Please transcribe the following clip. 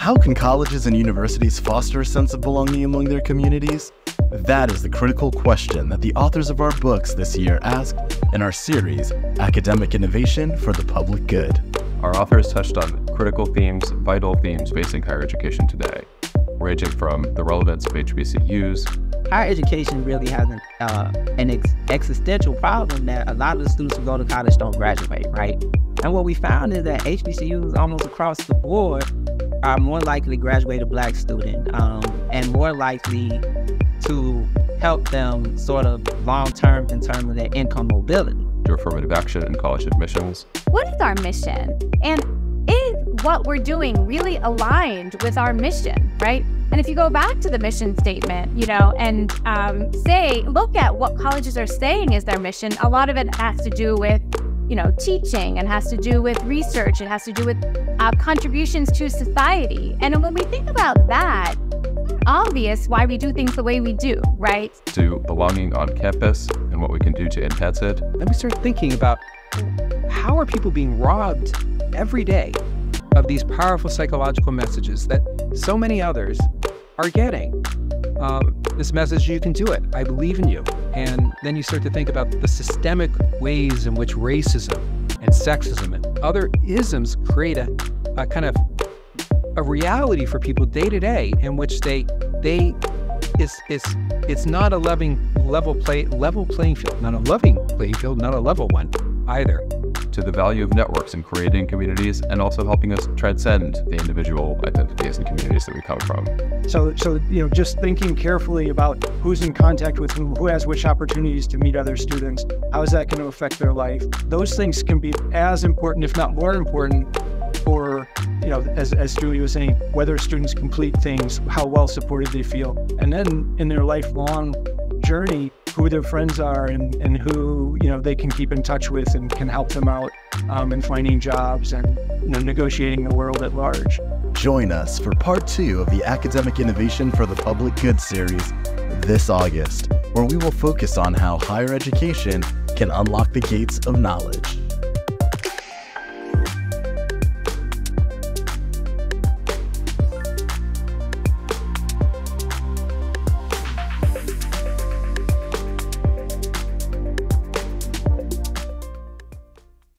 How can colleges and universities foster a sense of belonging among their communities? That is the critical question that the authors of our books this year asked in our series, Academic Innovation for the Public Good. Our authors touched on critical themes, vital themes facing higher education today, ranging from the relevance of HBCUs. Higher education really has an existential problem that a lot of the students who go to college don't graduate, right? And what we found is that HBCUs almost across the board are more likely to graduate a Black student and more likely to help them sort of long-term in terms of their income mobility. Through affirmative action and college admissions. What is our mission? And is what we're doing really aligned with our mission, right? And if you go back to the mission statement, and look at what colleges are saying is their mission, a lot of it has to do with teaching, and has to do with research, it has to do with contributions to society. And when we think about that, obvious why we do things the way we do, right? To belonging on campus and what we can do to enhance it. Then we start thinking about how are people being robbed every day of these powerful psychological messages that so many others are getting. This message, you can do it, I believe in you. And then you start to think about the systemic ways in which racism and sexism and other isms create a kind of a reality for people day to day in which it's not a level playing field, not a loving playing field, not a level one either. To the value of networks and creating communities, and also helping us transcend the individual identities and communities that we come from. So just thinking carefully about who's in contact with who has which opportunities to meet other students, how is that going to affect their life? Those things can be as important, if not more important, for, as Julie was saying, whether students complete things, how well supported they feel, and then in their lifelong journey, who their friends are and who they can keep in touch with and can help them out in finding jobs and negotiating the world at large. Join us for part 2 of the Academic Innovation for the Public Good series this August, where we will focus on how higher education can unlock the gates of knowledge.